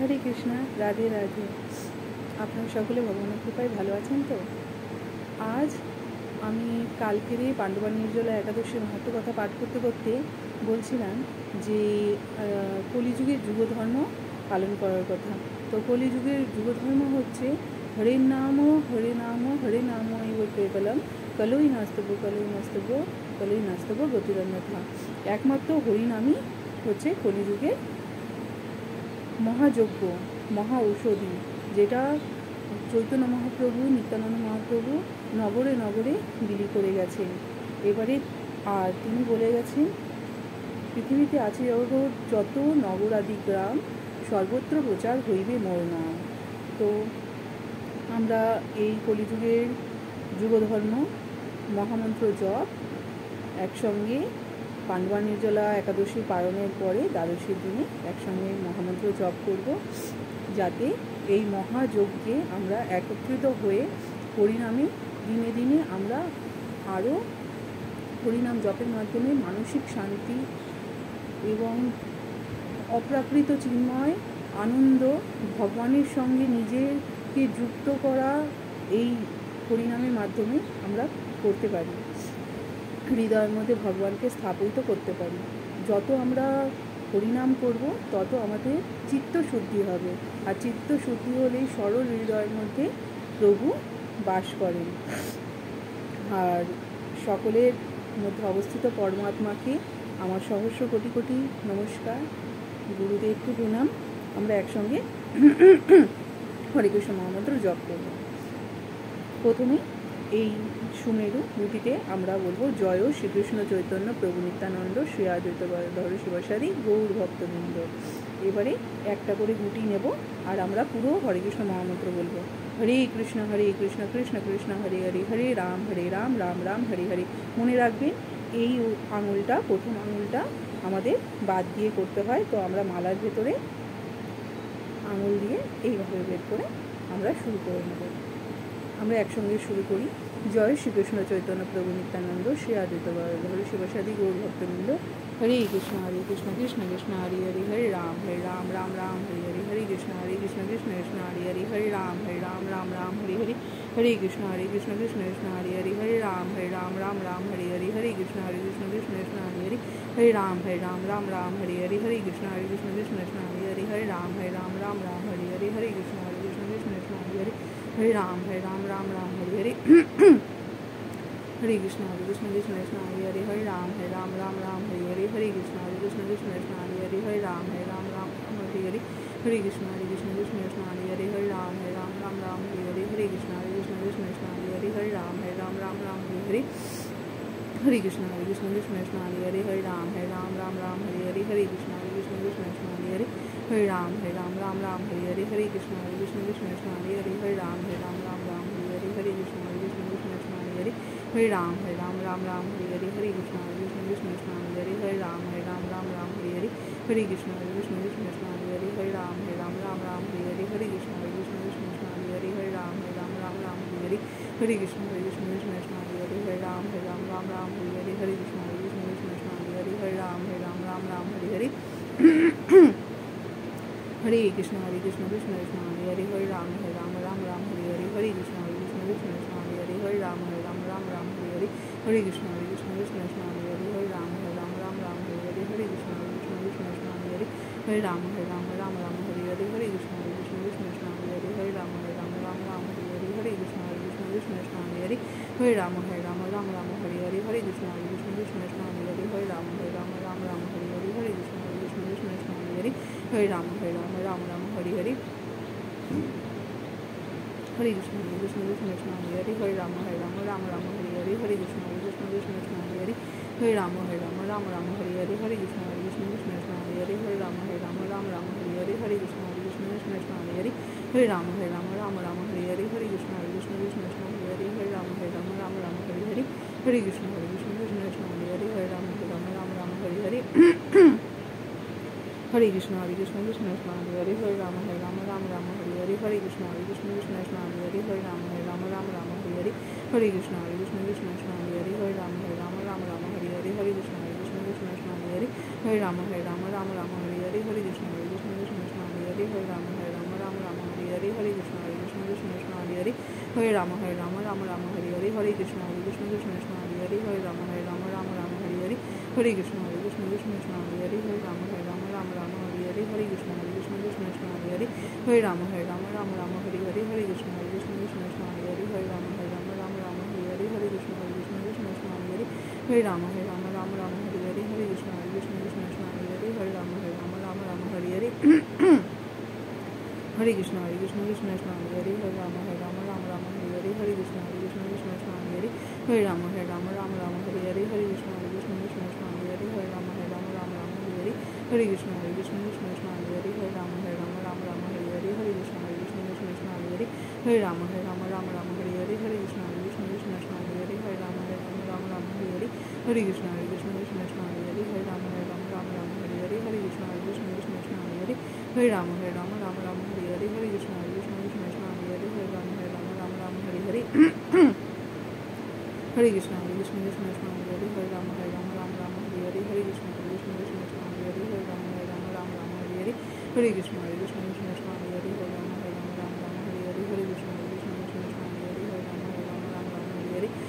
হরে কৃষ্ণা, রাধে রাধে। আপনারা সকলে ভগবানের কৃপায় ভালো আছেন তো? আজ আমি কালকেরই পাণ্ডবা নির্জলা একাদশীর মাহাত্ম কথা পাঠ করতে করতে বলছিলাম যে কলিযুগের যুগধর্ম পালন করার কথা। তো কলিযুগের যুগধর্ম হচ্ছে হরে নাম হরে নাম হরে নাম এই কেবলম কলই নাস্তব্য কলই নাস্তব্য কলই নাস্তব্য গতিরন্যথা। একমাত্র হরিনামই হচ্ছে কলিযুগের মহাযজ্ঞ, মহা ঔষধি, যেটা চৈতন্য মহাপ্রভু, নিত্যানন্দ মহাপ্রভু নগরে নগরে বিলি করে গেছেন। এবারে আর তিনি বলে গেছেন, পৃথিবীতে আছে যত নগরাদি গ্রাম, সর্বত্র প্রচার হইবে মোর নাম। তো আমরা এই কলিযুগের যুগধর্ম মহামন্ত্র জপ একসঙ্গে পাণ্ডবা নির্জলা একাদশী পালনের পরে দ্বাদশীর দিনে একসঙ্গে মহামন্ত্র জপ করব, যাতে এই মহাযজ্ঞে আমরা একত্রিত হয়ে হরিনামে দিনে দিনে আমরা আরও হরিনাম জপের মাধ্যমে মানসিক শান্তি এবং অপ্রাকৃত চিন্ময় আনন্দ, ভগবানের সঙ্গে নিজেকে যুক্ত করা এই হরিনামের মাধ্যমে আমরা করতে পারি, হৃদয়ের মধ্যে ভগবানকে স্থাপিত করতে পারি। যত আমরা হরিনাম করব তত আমাদের চিত্ত শুদ্ধি হবে, আর চিত্ত শুদ্ধি হলেই সরল হৃদয়ের মধ্যে প্রভু বাস করেন। আর সকলের মধ্যে অবস্থিত পরমাত্মাকে আমার সহস্র কোটি কোটি নমস্কার, গুরুদেবকে প্রণাম। আমরা একসঙ্গে হরে কৃষ্ণ মহামন্ত্র জপ করব। প্রথমে এই সুমেরু দুটিতে আমরা বলবো, জয় শ্রীকৃষ্ণ চৈতন্য প্রভু নিত্যানন্দ শ্রী অদ্বৈত গদাধর শিবাসাদি গৌর ভক্তবৃন্দ। এবারে একটা করে গুটি নেব আর আমরা পুরো হরে কৃষ্ণ মহামন্ত্র বলবো। হরে কৃষ্ণ কৃষ্ণ কৃষ্ণ হরে হরে, হরে রাম রাম রাম হরে হরে। মনে রাখবেন, এই আঙুলটা, প্রথম আঙুলটা আমাদের বাদ দিয়ে করতে হয়। তো আমরা মালার ভেতরে আঙুল দিয়ে এইভাবে বের করে আমরা শুরু করে নেব। আমরা একসঙ্গে শুরু করি। জয় শ্রীকৃষ্ণ চৈতন্য প্রভু নিত্যানন্দ শ্রী অদ্বৈত গদাধর শিবাসাদি গৌর ভক্তবৃন্দ। হরে কৃষ্ণ কৃষ্ণ কৃষ্ণ হরে হরে, হরে রাম রাম রাম হরে হরে, হরে কৃষ্ণ কৃষ্ণ কৃষ্ণ হরে হরে, হরে রাম রাম রাম হরে হরে, হরে কৃষ্ণ কৃষ্ণ কৃষ্ণ হরে হরে, হরে রাম রাম রাম হরে হরে, হরে কৃষ্ণ কৃষ্ণ কৃষ্ণ হরে হরে, হরে রাম রাম হরে হরে, হরে কৃষ্ণ কৃষ্ণ কৃষ্ণ হরে হরে, হরে রাম রাম রাম হরে হরে, হরে কৃষ্ণ কৃষ্ণ কৃষ্ণ হরে হরে, হরে রাম রাম হরে হরে, হরে কৃষ্ণ কৃষ্ণ হরে হরে, হরে রাম রাম হরে হরে, হরে কৃষ্ণ কৃষ্ণ কৃষ্ণ হরে হরে, হরে রাম রাম হরে হরে, হরে কৃষ্ণ কৃষ্ণ হরে হরে, হরে রাম রাম হরে হরে, হরে কৃষ্ণ কৃষ্ণ হরে হরে, হরে রাম রাম হরে হরে, হরে কৃষ্ণ কৃষ্ণ হরে হরে, হরে রাম রাম হরে হরে, হরে কৃষ্ণ কৃষ্ণ হরে হরে, হরে রাম রাম হরে হরে, হরে কৃষ্ণ কৃষ্ণ হরে হরে, হরে রাম রাম হরে হরে, হরে কৃষ্ণ কৃষ্ণ হরে হরে, হরে রাম রাম হরে হরে, হরে কৃষ্ণ কৃষ্ণ হরে হরে, হরে রাম রাম হরে হরে, হরে কৃষ্ণ কৃষ্ণ হরে হরে, হরে রাম রাম হরে হরে, হরে কৃষ্ণ কৃষ্ণ হরে হরে, হরে রাম রাম হরে হরে, হরে কৃষ্ণ কৃষ্ণ হরে হরে, হরে রাম রাম হরে হরে, হরে কৃষ্ণ কৃষ্ণ হরে হরে, হরে রাম রাম হরে হরে, হরে কৃষ্ণ কৃষ্ণ হরে হরে, হরে রাম রাম হরে হরে, হরে কৃষ্ণ কৃষ্ণ হরে হরে, হরে রাম রাম হরে হরে, হরে কৃষ্ণ কৃষ্ণ হরে হরে, হরে রাম রাম হরে হরে, হরে কৃষ্ণ কৃষ্ণ হরে হরে, হরে রাম রাম হরে হরে, হরে কৃষ্ণ কৃষ্ণ হরে হরে, হরে রাম রাম হরে হরে, হরে কৃষ্ণ কৃষ্ণ হরে হরে, হরে রাম রাম হরে হরে, হরে কৃষ্ণ কৃষ্ণ হরে হরে, হরে রাম রাম হরে হরে, হরে কৃষ্ণ কৃষ্ণ হরে হরে, হরে রাম রাম হরে হরে, হরে কৃষ্ণ কৃষ্ণ হরে হরে, হরে রাম রাম হরে হরে, হরে কৃষ্ণ কৃষ্ণ হরে হরে, হরে রাম রাম হরে হরে, হরে কৃষ্ণ কৃষ্ণ হরে হরে, হরে রাম রাম হরে হরে, হরে কৃষ্ণ কৃষ্ণ হরে হরে, হরে রাম রাম হরে হরে, হরে কৃষ্ণ কৃষ্ণ হরে হরে, হরে রাম রাম হরে হরে, হরে কৃষ্ণ কৃষ্ণ হরে হরে, হরে রাম রাম হরে হরে, হরে কৃষ্ণ কৃষ্ণ হরে হরে, হরে রাম রাম হরে হরে, হরে কৃষ্ণ কৃষ্ণ হরে হরে, হরে রাম রাম হরে হরে, হরে কৃষ্ণ কৃষ্ণ হরে হরে, হরে রাম রাম হরে হরে, হরে কৃষ্ণ কৃষ্ণ হরে হরে, হরে রাম রাম হরে হরে, হরে কৃষ্ণ কৃষ্ণ হরে হরে, হরে রাম হরে রাম রাম রাম হরে হরে, হরে কৃষ্ণ কৃষ্ণ কৃষ্ণ হরে হরে, হরে রাম রাম রাম হরে হরে, হরে কৃষ্ণ কৃষ্ণ কৃষ্ণ হরে হরে, হরে রাম রাম রাম হরে হরে, হরে কৃষ্ণ কৃষ্ণ কৃষ্ণ হরে হরে, হরে রাম রাম রাম হরে হরে, হরে কৃষ্ণ কৃষ্ণ কৃষ্ণ হরে হরে, হরে রাম রাম রাম হরে হরে, হরে কৃষ্ণ কৃষ্ণ কৃষ্ণ হরে হরে, হরে রাম রাম রাম হরে হরে, হরে কৃষ্ণ কৃষ্ণ কৃষ্ণ হরে হরে, হরে রাম রাম রাম হরে হরে, হরে কৃষ্ণ কৃষ্ণ কৃষ্ণ হরে হরে, হরে রাম রাম রাম হরে হরে, হরে কৃষ্ণ কৃষ্ণ কৃষ্ণ হরে হরে, হরে রাম রাম রাম হরে হরে, হরে কৃষ্ণ কৃষ্ণ কৃষ্ণ হরে হরে, হরে রাম রাম রাম হরে হরে, হরে কৃষ্ণ কৃষ্ণ কৃষ্ণ হরে হরে, হরে রাম রাম রাম হরে হরে, হরে কৃষ্ণ কৃষ্ণ কৃষ্ণ হরে হরে, হরে রাম রাম রাম হরে হরে, হরে কৃষ্ণ কৃষ্ণ কৃষ্ণ হরে হরে, হরে রাম রাম হরে হরে, হরে কৃষ্ণ কৃষ্ণ কৃষ্ণ হরে হরে, হরে রাম রাম হরে হরে, হরে কৃষ্ণ কৃষ্ণ কৃষ্ণ হরে হরে, হরে রাম রাম হরে হরে, হরে কৃষ্ণ কৃষ্ণ কৃষ্ণ হরে হরে, হরে রাম রাম হরে হরে, হরে কৃষ্ণ কৃষ্ণ কৃষ্ণ হরে হরে, হরে রাম রাম হরে হরে, হরে কৃষ্ণ কৃষ্ণ কৃষ্ণ হরে হরে, হরে রাম রাম হরে হরে, হরে কৃষ্ণ কৃষ্ণ কৃষ্ণ হরে হরে, হরে রাম রাম হরে হরে, হরে কৃষ্ণ কৃষ্ণ কৃষ্ণ হরে হরে, হরে রাম রাম হরে হরে, হরে কৃষ্ণ কৃষ্ণ কৃষ্ণ হরে হরে, হরে রাম রাম হরে হরে, হরে কৃষ্ণ কৃষ্ণ কৃষ্ণ হরে হরে, হরে রাম হরে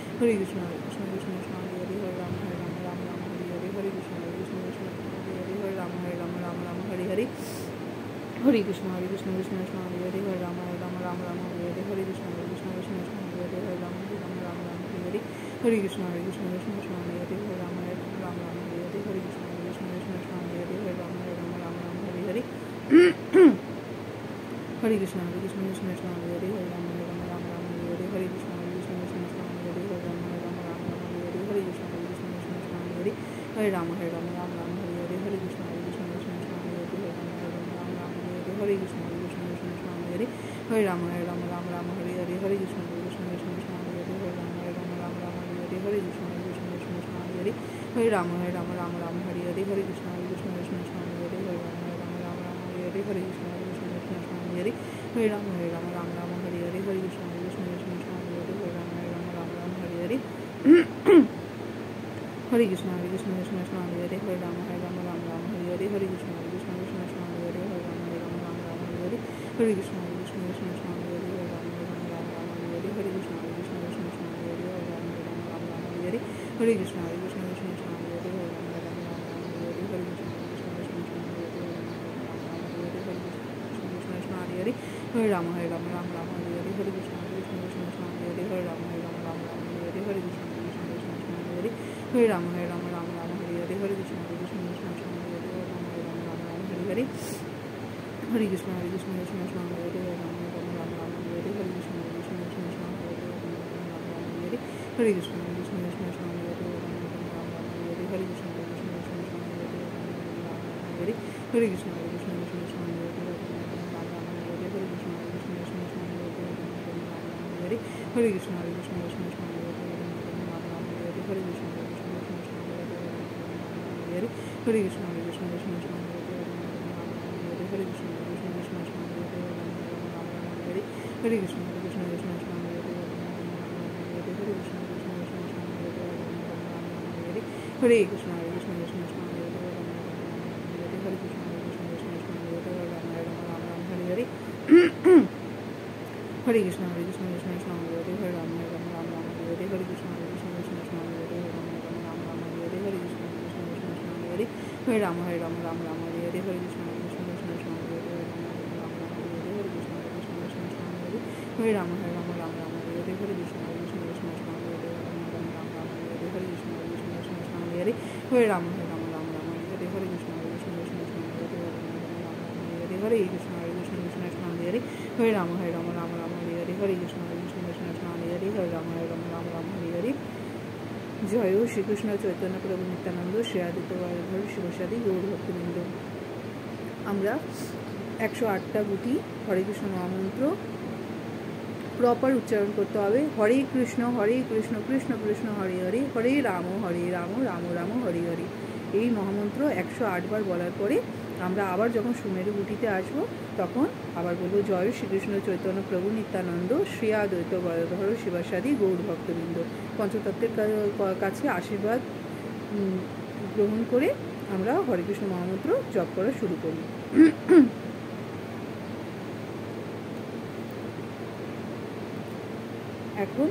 হরে, হরে কৃষ্ণ কৃষ্ণ কৃষ্ণ হরে হরে, হরে রাম রাম হরে হরে, হরে কৃষ্ণ কৃষ্ণ কৃষ্ণ হরে হরে, হরে রাম রাম হরে হরে, হরে কৃষ্ণ কৃষ্ণ কৃষ্ণ হরে হরে, হরে রাম রাম হরে হরে, হরে কৃষ্ণ কৃষ্ণ কৃষ্ণ হরে হরে, হরে রাম রাম হরে হরে, হরে কৃষ্ণ কৃষ্ণ কৃষ্ণ হরে হরে, হরে রাম রাম হরে হরে, হরে কৃষ্ণ কৃষ্ণ কৃষ্ণ হরে হরে, হরে রাম রাম হরে হরে, হরে কৃষ্ণ কৃষ্ণ কৃষ্ণ হরে হরে, হরে রাম রাম হরে হরে, হরে কৃষ্ণ কৃষ্ণ কৃষ্ণ হরে হরে, হরে রাম রাম হরে হরে, হরে কৃষ্ণ কৃষ্ণ কৃষ্ণ হরে হরে, হরে রাম রাম হরে হরে, হরে কৃষ্ণ কৃষ্ণ কৃষ্ণ হরে হরে, হরে রাম রাম হরে হরে, হরে কৃষ্ণ কৃষ্ণ কৃষ্ণ হরে হরে, হরে রাম রাম হরে হরে, হরে কৃষ্ণ কৃষ্ণ কৃষ্ণ হরে হরে, হরে রাম রাম হরে হরে, হরে কৃষ্ণ কৃষ্ণ কৃষ্ণ হরে হরে, হরে রাম রাম হরে হরে, হরে কৃষ্ণ কৃষ্ণ কৃষ্ণ হরে হরে, হরে রাম রাম হরে হরে, হরে কৃষ্ণ কৃষ্ণ কৃষ্ণ হরে হরে, হরে রাম রাম হরে হরে, হরে কৃষ্ণ কৃষ্ণ কৃষ্ণ হরে হরে, হরে রাম রাম হরে হরে, হরে কৃষ্ণ কৃষ্ণ কৃষ্ণ হরে হরে, হরে রাম রাম হরে হরে, হরে কৃষ্ণ কৃষ্ণ কৃষ্ণ হরে হরে, হরে রাম রাম হরে হরে, হরে কৃষ্ণ কৃষ্ণ কৃষ্ণ হরে হরে, হরে রাম রাম হরে হরে, হরে কৃষ্ণ কৃষ্ণ কৃষ্ণ হরে হরে, হরে রাম রাম হরে হরে, হরে রাম হরে হরে, হরে কৃষ্ণ কৃষ্ণ কৃষ্ণ হরে হরে, হরে রাম রাম হরে হরে, হরে কৃষ্ণ কৃষ্ণ কৃষ্ণ হরে হরে, হরে রাম রাম হরে হরে, হরে কৃষ্ণ কৃষ্ণ কৃষ্ণ হরে হরে, হরে রাম রাম হরে হরে, হরে কৃষ্ণ কৃষ্ণ কৃষ্ণ হরে হরে, হরে রাম রাম হরে হরে, হরে কৃষ্ণ কৃষ্ণ কৃষ্ণ হরে হরে, হরে রাম রাম হরে হরে, হরে কৃষ্ণ কৃষ্ণ কৃষ্ণ হরে হরে, হরে রাম রাম হরে হরে, হরে কৃষ্ণ কৃষ্ণ কৃষ্ণ হরে হরে, হরে রাম রাম হরে হরে, হরে কৃষ্ণ কৃষ্ণ কৃষ্ণ হরে হরে, হরে রাম রাম হরে হরে, হরে কৃষ্ণ কৃষ্ণ কৃষ্ণ হরে হরে, হরে রাম রাম হরে হরে, হরে কৃষ্ণ কৃষ্ণ কৃষ্ণ হরে হরে, হরে রাম রাম হরে হরে, হরে কৃষ্ণ কৃষ্ণ কৃষ্ণ হরে হরে, হরে রাম রাম হরে হরে, হরে কৃষ্ণ কৃষ্ণ কৃষ্ণ হরে হরে, হরে রাম রাম হরে হরে, হরে কৃষ্ণ কৃষ্ণ কৃষ্ণ হরে হরে, হরে রাম রাম হরে হরে, হরে কৃষ্ণ কৃষ্ণ কৃষ্ণ হরে হরে, হরে রাম রাম হরে হরে, হরে কৃষ্ণ কৃষ্ণ কৃষ্ণ হরে হরে, হরে রাম রাম হরে হরে, হরে কৃষ্ণ কৃষ্ণ কৃষ্ণ হরে হরে, হরে রাম রাম হরে হরে, হরে কৃষ্ণ কৃষ্ণ কৃষ্ণ হরে হরে, হরে রাম রাম হরে হরে, হরে কৃষ্ণ কৃষ্ণ কৃষ্ণ হরে হরে, হরে রাম হরে হরে, হরে কৃষ্ণ কৃষ্ণ কৃষ্ণ হরে হরে, হরে রাম রাম হরে হরে, হরে কৃষ্ণ কৃষ্ণ কৃষ্ণ হরে হরে, হরে রাম হরে হরে হরে, হরে কৃষ্ণ কৃষ্ণ কৃষ্ণ হরে হরে, হরে রাম রাম হরে হরে, হরে কৃষ্ণ কৃষ্ণ কৃষ্ণ হরে হরে, হরে রাম হরে হরে, হরে কৃষ্ণ কৃষ্ণ কৃষ্ণ হরে হরে, হরে রাম রাম হরে হরে, হরে কৃষ্ণ কৃষ্ণ কৃষ্ণ হরে হরে, হরে রাম হরে হরে, হরে কৃষ্ণ কৃষ্ণ কৃষ্ণ হরে হরে, হরে রাম হরে হরে, কৃষ্ণ কৃষ্ণ কৃষ্ণ হরে হরে, হরে রাম হরে হরে হরে, হরে কৃষ্ণ কৃষ্ণ কৃষ্ণ হরে হরে, হরে রাম হরে হরে। জয় শ্রীকৃষ্ণ চৈতন্য প্রভু নিত্যানন্দ, শ্রী আদিত্য গদাধর শিবসাদী গৌর ভক্তবৃন্দ। আমরা 108টা গুটি হরে কৃষ্ণ মহামন্ত্র প্রপার উচ্চারণ করতে হবে। হরে কৃষ্ণ কৃষ্ণ কৃষ্ণ হরে হরে, হরে রাম রাম রাম হরে হরে। এই মহামন্ত্র 108 বার বলার পরে আমরা আবার যখন সুমেরু গুটিতে আসবো তখন আবার বলবো জয় শ্রীকৃষ্ণ চৈতন্য প্রভু নিত্যানন্দ, শ্রী আদ্বৈত গদাধর শিবাসাদী গৌর ভক্তবৃন্দ। পঞ্চতত্ত্বের কাছে আশীর্বাদ গ্রহণ করে আমরা হরে কৃষ্ণ মহামন্ত্র জপ করা শুরু করি। এখন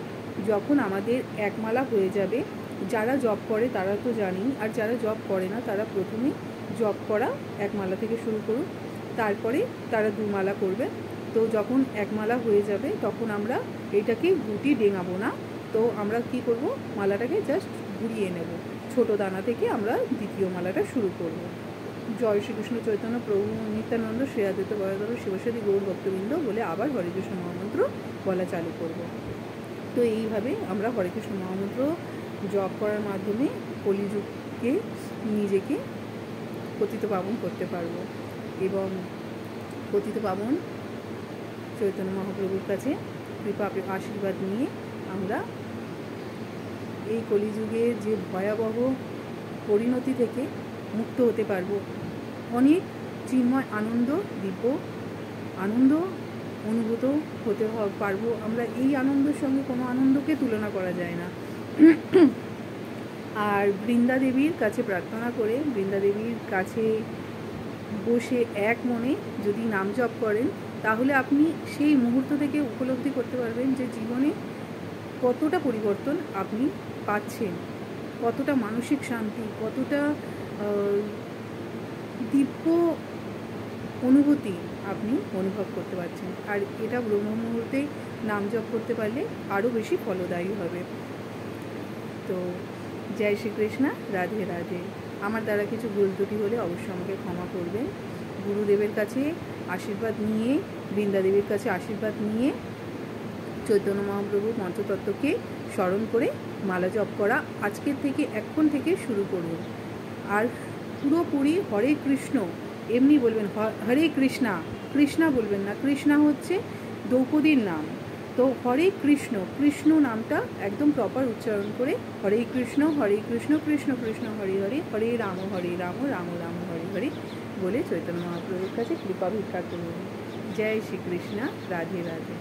যখন আমাদের এক মালা হয়ে যাবে, যারা জপ করে তারা তো জানি, আর যারা জপ করে না তারা প্রথমে জপ করা এক মালা থেকে শুরু করুন, তারপরে তারা 2 মালা করবে। তো যখন এক মালা হয়ে যাবে তখন আমরা এটাকে গুটি ডেঙাবো না, তো আমরা কি করব, মালাটাকে জাস্ট ঘুরিয়ে নেব। ছোট দানা থেকে আমরা দ্বিতীয় মালাটা শুরু করব। জয় শ্রীকৃষ্ণ চৈতন্য প্রভু নিত্যানন্দ শ্রী আদিত্য গদাধর শিবসাদী গৌর ভক্তবৃন্দ বলে আবার হরে কৃষ্ণ মহামন্ত্র বলা চালু করব। তো এইভাবে আমরা হরে কৃষ্ণ মহামন্ত্র জপ করার মাধ্যমে কলিযুগকে নিজেকে পতিত পাবন করতে পারব এবং পতিত পাবন চৈতন্য মহাপ্রভুর কাছে কৃপা আশীর্বাদ নিয়ে আমরা এই কলিযুগের যে ভয়াবহ পরিণতি থেকে মুক্ত হতে পারব। অনেক চিন্ময় আনন্দ, দিব্য আনন্দ অনুভূত হতে পারবো আমরা। এই আনন্দের সঙ্গে কোনো আনন্দকে তুলনা করা যায় না। আর বৃন্দা দেবীর কাছে প্রার্থনা করে, বৃন্দা দেবীর কাছে বসে এক মনে যদি নাম জপ করেন, তাহলে আপনি সেই মুহূর্ত থেকে উপলব্ধি করতে পারবেন যে জীবনে কতটা পরিবর্তন আপনি পাচ্ছেন, কতটা মানসিক শান্তি, কতটা দিব্য অনুভূতি আপনি অনুভব করতে পারছেন। আর এটা ব্রহ্ম মুহূর্তে নাম জপ করতে পারলে আরও বেশি ফলদায়ী হবে। তো জয় শ্রীকৃষ্ণ, রাধে রাধে। আমার দ্বারা কিছু ভুল ত্রুটি হলে অবশ্যই আমাকে ক্ষমা করবেন। গুরুদেবের কাছে আশীর্বাদ নিয়ে, বৃন্দাদেবীর কাছে আশীর্বাদ নিয়ে চৈতন্য মহাপ্রভুর মন্ত্রতত্ত্বকে স্মরণ করে মালা জপ করা আজকের থেকে, এখন থেকে শুরু করুন। আর পুরোপুরি হরে কৃষ্ণ এমনি বলবেন, হরে কৃষ্ণা, কৃষ্ণা বলবেন না, কৃষ্ণা হচ্ছে দ্রৌপদীর নাম। তো হরে কৃষ্ণ, কৃষ্ণ নামটা একদম প্রপার উচ্চারণ করে হরে কৃষ্ণ কৃষ্ণ কৃষ্ণ হরে হরে, হরে রাম রাম রাম হরে হরে বলে চৈতন্য মহাপ্রভুর কাছে কৃপা ভিক্ষা করুন। জয় শ্রীকৃষ্ণ, রাধে রাধে।